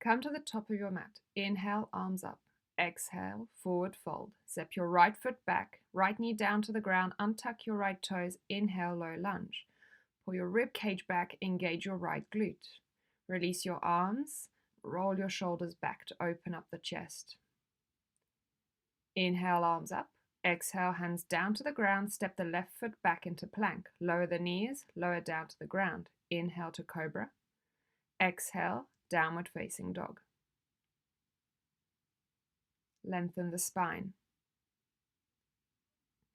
Come to the top of your mat. Inhale, arms up. Exhale, forward fold. Step your right foot back, right knee down to the ground, untuck your right toes. Inhale, low lunge. Pull your rib cage back, engage your right glute. Release your arms, roll your shoulders back to open up the chest. Inhale, arms up. Exhale, hands down to the ground. Step the left foot back into plank. Lower the knees, lower down to the ground. Inhale to cobra. Exhale, downward facing dog. Lengthen the spine.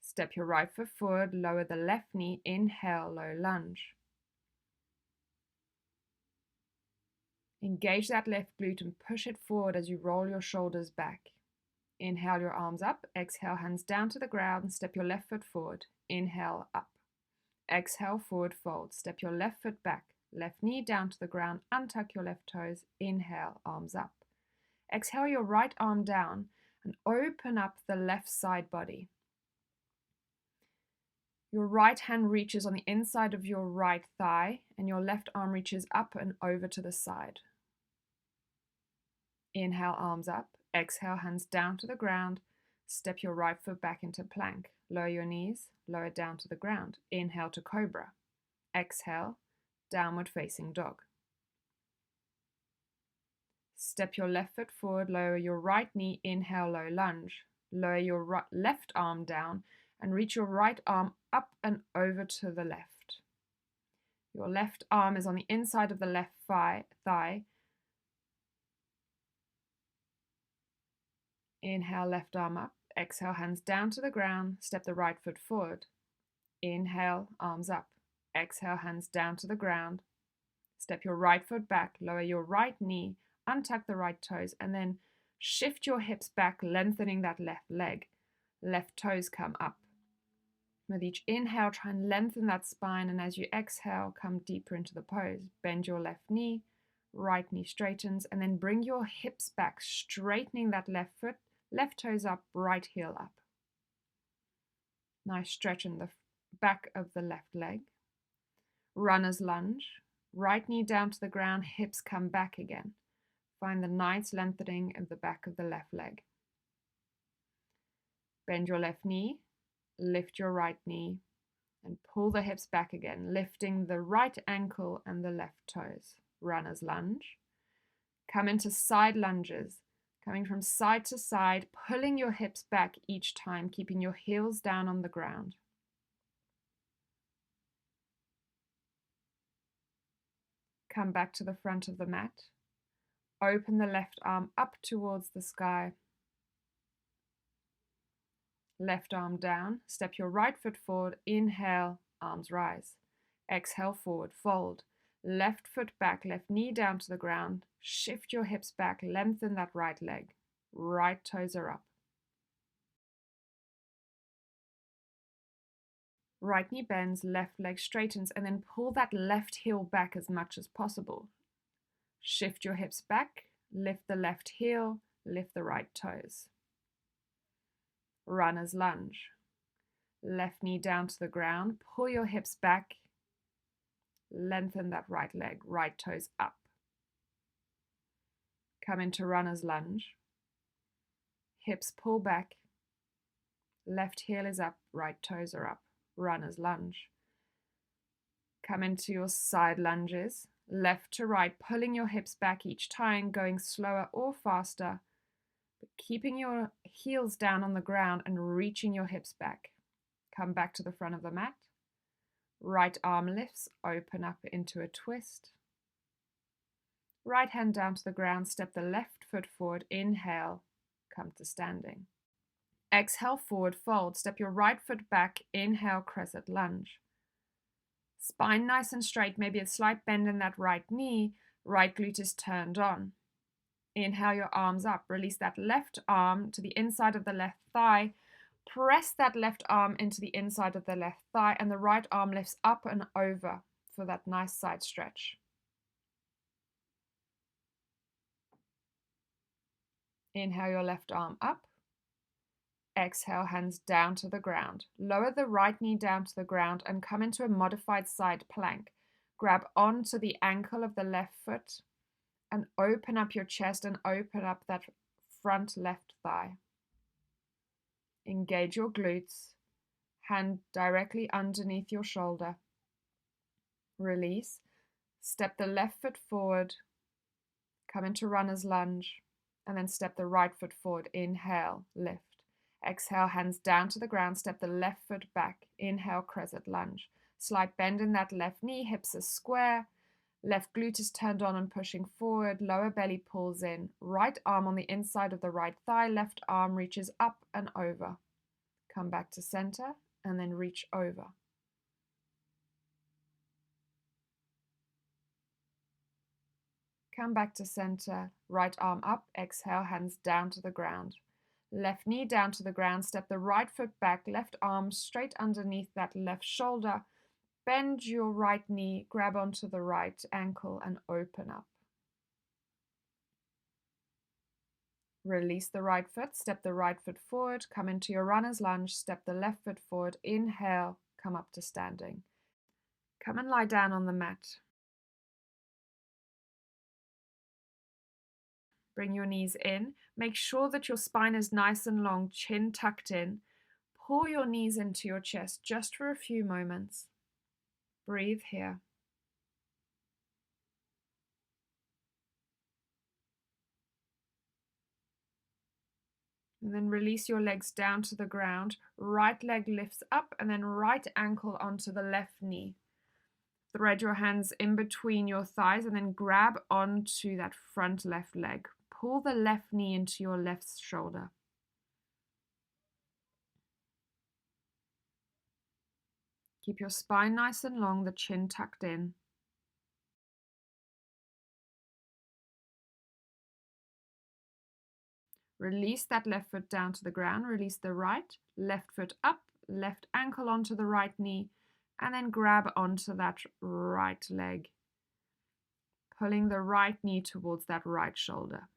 Step your right foot forward, lower the left knee. Inhale, low lunge. Engage that left glute and push it forward as you roll your shoulders back. Inhale your arms up. Exhale, hands down to the ground. Step your left foot forward. Inhale, up. Exhale, forward fold. Step your left foot back. Left knee down to the ground. Untuck your left toes. Inhale, arms up. Exhale your right arm down and open up the left side body. Your right hand reaches on the inside of your right thigh and your left arm reaches up and over to the side. Inhale, arms up. Exhale, hands down to the ground. Step your right foot back into plank. Lower your knees, lower down to the ground. Inhale to cobra. Exhale, downward facing dog. Step your left foot forward, lower your right knee. Inhale, low lunge. Lower your left arm down and reach your right arm up and over to the left. Your left arm is on the inside of the left thigh. Inhale, left arm up. Exhale, hands down to the ground. Step the right foot forward. Inhale, arms up. Exhale, hands down to the ground. Step your right foot back. Lower your right knee. Untuck the right toes. And then shift your hips back, lengthening that left leg. Left toes come up. With each inhale, try and lengthen that spine. And as you exhale, come deeper into the pose. Bend your left knee. Right knee straightens. And then bring your hips back, straightening that left foot. Left toes up, right heel up. Nice stretch in the back of the left leg. Runner's lunge. Right knee down to the ground, hips come back again. Find the nice lengthening of the back of the left leg. Bend your left knee, lift your right knee, and pull the hips back again, lifting the right ankle and the left toes. Runner's lunge. Come into side lunges. Coming from side to side, pulling your hips back each time, keeping your heels down on the ground. Come back to the front of the mat. Open the left arm up towards the sky. Left arm down. Step your right foot forward. Inhale, arms rise. Exhale, forward fold. Left foot back, left knee down to the ground. Shift your hips back, lengthen that right leg. Right toes are up. Right knee bends, left leg straightens, and then pull that left heel back as much as possible. Shift your hips back, lift the left heel, lift the right toes. Runner's lunge. Left knee down to the ground, pull your hips back, lengthen that right leg, right toes up. Come into runner's lunge. Hips pull back. Left heel is up, right toes are up. Runner's lunge. Come into your side lunges. Left to right, pulling your hips back each time, going slower or faster, but keeping your heels down on the ground and reaching your hips back. Come back to the front of the mat. Right arm lifts, open up into a twist. Right hand down to the ground, step the left foot forward, inhale, come to standing. Exhale, forward fold, step your right foot back, inhale, crescent lunge. Spine nice and straight, maybe a slight bend in that right knee, right glute is turned on. Inhale your arms up, release that left arm to the inside of the left thigh. Press that left arm into the inside of the left thigh and the right arm lifts up and over for that nice side stretch. Inhale your left arm up. Exhale, hands down to the ground. Lower the right knee down to the ground and come into a modified side plank. Grab onto the ankle of the left foot and open up your chest and open up that front left thigh. Engage your glutes, hand directly underneath your shoulder. Release, step the left foot forward, come into runner's lunge, and then step the right foot forward. Inhale, lift. Exhale, hands down to the ground, step the left foot back. Inhale, crescent lunge. Slight bend in that left knee, hips are square. Left glute is turned on and pushing forward, lower belly pulls in. Right arm on the inside of the right thigh, left arm reaches up and over. Come back to center and then reach over. Come back to center, right arm up, exhale, hands down to the ground. Left knee down to the ground, step the right foot back, left arm straight underneath that left shoulder. Bend your right knee, grab onto the right ankle and open up. Release the right foot, step the right foot forward, come into your runner's lunge, step the left foot forward, inhale, come up to standing. Come and lie down on the mat. Bring your knees in. Make sure that your spine is nice and long, chin tucked in. Pull your knees into your chest just for a few moments. Breathe here. And then release your legs down to the ground. Right leg lifts up and then right ankle onto the left knee. Thread your hands in between your thighs and then grab onto that front left leg. Pull the left knee into your left shoulder. Keep your spine nice and long, the chin tucked in. Release that left foot down to the ground. Release the right, left foot up, left ankle onto the right knee, and then grab onto that right leg, pulling the right knee towards that right shoulder.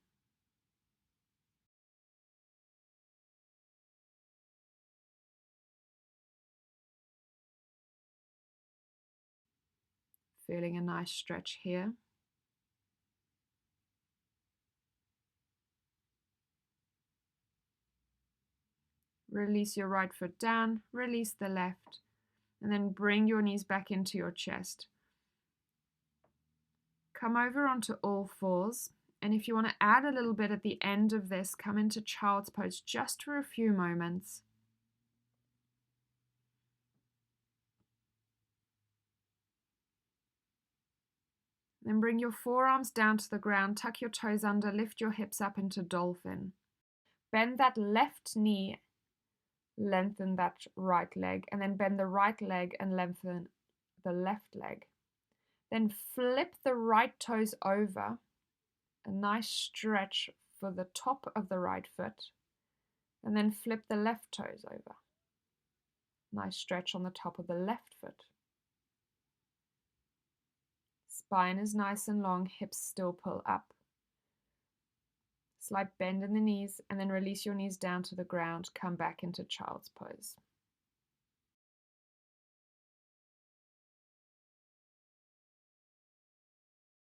Feeling a nice stretch here. Release your right foot down, release the left, and then bring your knees back into your chest. Come over onto all fours, and if you want to add a little bit at the end of this, come into child's pose just for a few moments. Then bring your forearms down to the ground, tuck your toes under, lift your hips up into dolphin. Bend that left knee, lengthen that right leg, and then bend the right leg and lengthen the left leg. Then flip the right toes over, a nice stretch for the top of the right foot, and then flip the left toes over. Nice stretch on the top of the left foot. Spine is nice and long, hips still pull up. Slight bend in the knees, and then release your knees down to the ground. Come back into child's pose.